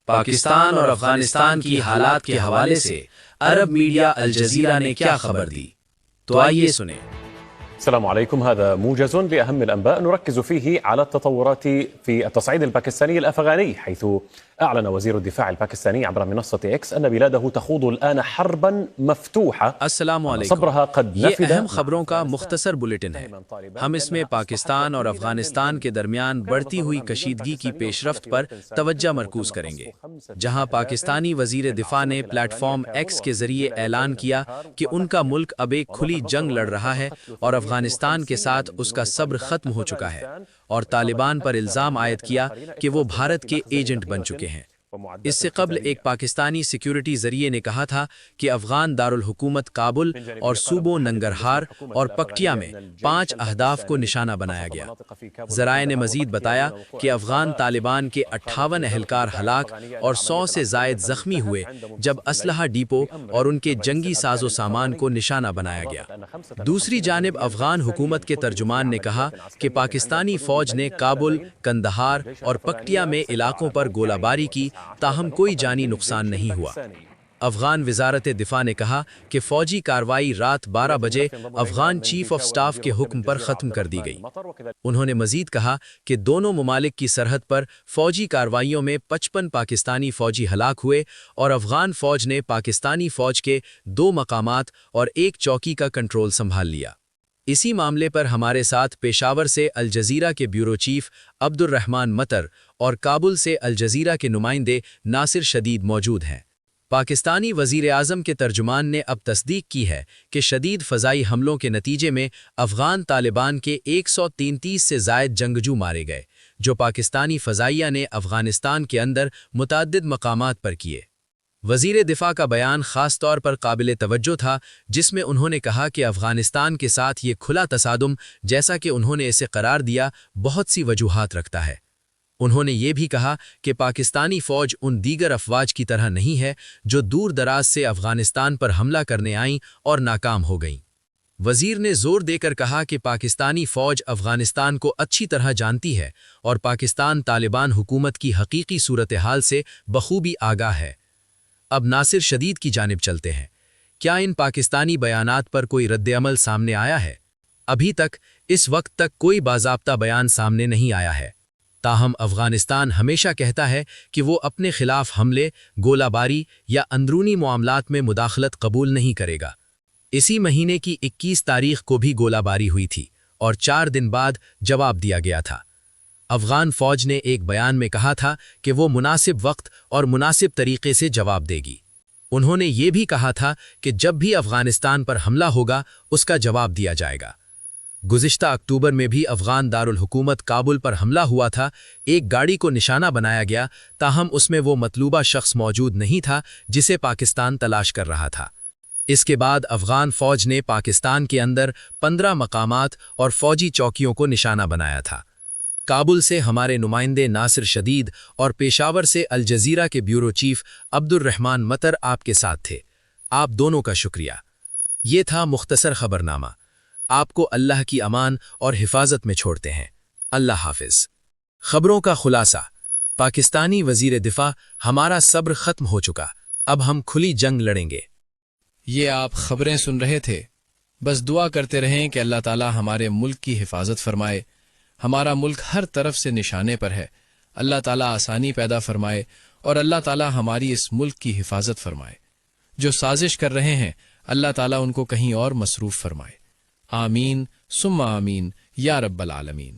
پاکستان اور افغانستان کی حالات کے حوالے سے عرب میڈیا الجزیرہ نے کیا خبر دی، تو آئیے سنیں۔ السلام عليكم، هذا موجز لأهم الأنباء نركز فيه على التطورات في التصعيد الباكستاني الأفغاني، حيث أعلن وزير الدفاع الباكستاني عبر منصة إكس أن بلاده تخوض الآن حربا مفتوحة. السلام علیکم، صبرها قد یہ نفد. اہم خبروں کا مختصر بلیٹن ہے۔ ہم اس میں پاکستان اور افغانستان کے درمیان بڑھتی ہوئی کشیدگی کی پیش رفت پر توجہ مرکوز کریں گے، جہاں پاکستانی وزیر دفاع نے پلیٹ فارم ایکس کے ذریعے اعلان کیا کہ ان کا ملک اب ایک کھلی جنگ لڑ رہا ہے اور افغانستان کے ساتھ اس کا صبر ختم ہو چکا ہے، اور طالبان پر الزام عائد کیا کہ وہ بھارت کے ایجنٹ بن چکے ہیں۔ اس سے قبل ایک پاکستانی سیکیورٹی ذریعے نے کہا تھا کہ افغان دارالحکومت کابل اور صوبوں ننگرہار اور پکتیا میں 5 اہداف کو نشانہ بنایا گیا۔ ذرائع نے مزید بتایا کہ افغان طالبان کے 58 اہلکار ہلاک اور 100 سے زائد زخمی ہوئے جب اسلحہ ڈیپو اور ان کے جنگی ساز و سامان کو نشانہ بنایا گیا۔ دوسری جانب افغان حکومت کے ترجمان نے کہا کہ پاکستانی فوج نے کابل، کندہار اور پکتیا میں علاقوں پر گولہ باری کی، تاہم کوئی جانی نقصان نہیں ہوا۔ افغان وزارت دفاع نے کہا کہ فوجی کارروائی رات 12 بجے افغان چیف آف سٹاف کے حکم پر ختم کر دی گئی۔ انہوں نے مزید کہا کہ دونوں ممالک کی سرحد پر فوجی کارروائیوں میں 55 پاکستانی فوجی ہلاک ہوئے اور افغان فوج نے پاکستانی فوج کے 2 مقامات اور 1 چوکی کا کنٹرول سنبھال لیا۔ اسی معاملے پر ہمارے ساتھ پیشاور سے الجزیرہ کے بیورو چیف عبد الرحمان مطر اور کابل سے الجزیرہ کے نمائندے ناصر شدید موجود ہیں۔ پاکستانی وزیر اعظم کے ترجمان نے اب تصدیق کی ہے کہ شدید فضائی حملوں کے نتیجے میں افغان طالبان کے 133 سے زائد جنگجو مارے گئے، جو پاکستانی فضائیہ نے افغانستان کے اندر متعدد مقامات پر کیے۔ وزیر دفاع کا بیان خاص طور پر قابل توجہ تھا، جس میں انہوں نے کہا کہ افغانستان کے ساتھ یہ کھلا تصادم، جیسا کہ انہوں نے اسے قرار دیا، بہت سی وجوہات رکھتا ہے۔ انہوں نے یہ بھی کہا کہ پاکستانی فوج ان دیگر افواج کی طرح نہیں ہے جو دور دراز سے افغانستان پر حملہ کرنے آئیں اور ناکام ہو گئیں۔ وزیر نے زور دے کر کہا کہ پاکستانی فوج افغانستان کو اچھی طرح جانتی ہے اور پاکستان طالبان حکومت کی حقیقی صورتحال سے بخوبی آگاہ ہے۔ اب ناصر شدید کی جانب چلتے ہیں۔ کیا ان پاکستانی بیانات پر کوئی رد عمل سامنے آیا ہے؟ ابھی تک اس وقت تک کوئی باضابطہ بیان سامنے نہیں آیا ہے، تاہم افغانستان ہمیشہ کہتا ہے کہ وہ اپنے خلاف حملے، گولہ باری یا اندرونی معاملات میں مداخلت قبول نہیں کرے گا۔ اسی مہینے کی 21 تاریخ کو بھی گولہ باری ہوئی تھی اور 4 دن بعد جواب دیا گیا تھا۔ افغان فوج نے ایک بیان میں کہا تھا کہ وہ مناسب وقت اور مناسب طریقے سے جواب دے گی۔ انہوں نے یہ بھی کہا تھا کہ جب بھی افغانستان پر حملہ ہوگا اس کا جواب دیا جائے گا۔ گزشتہ اکتوبر میں بھی افغان دارالحکومت کابل پر حملہ ہوا تھا، ایک گاڑی کو نشانہ بنایا گیا، تاہم اس میں وہ مطلوبہ شخص موجود نہیں تھا جسے پاکستان تلاش کر رہا تھا۔ اس کے بعد افغان فوج نے پاکستان کے اندر 15 مقامات اور فوجی چوکیوں کو نشانہ بنایا تھا۔ کابل سے ہمارے نمائندے ناصر شدید اور پیشاور سے الجزیرہ کے بیورو چیف عبد الرحمان مطر آپ کے ساتھ تھے۔ آپ دونوں کا شکریہ۔ یہ تھا مختصر خبرنامہ۔ آپ کو اللہ کی امان اور حفاظت میں چھوڑتے ہیں۔ اللہ حافظ۔ خبروں کا خلاصہ۔ پاکستانی وزیر دفاع: ہمارا صبر ختم ہو چکا، اب ہم کھلی جنگ لڑیں گے۔ یہ آپ خبریں سن رہے تھے۔ بس دعا کرتے رہیں کہ اللہ تعالی ہمارے ملک کی حفاظت فرمائے۔ ہمارا ملک ہر طرف سے نشانے پر ہے۔ اللہ تعالی آسانی پیدا فرمائے اور اللہ تعالی ہماری اس ملک کی حفاظت فرمائے۔ جو سازش کر رہے ہیں اللہ تعالی ان کو کہیں اور مصروف فرمائے۔ آمین ثم آمین یا رب العالمین۔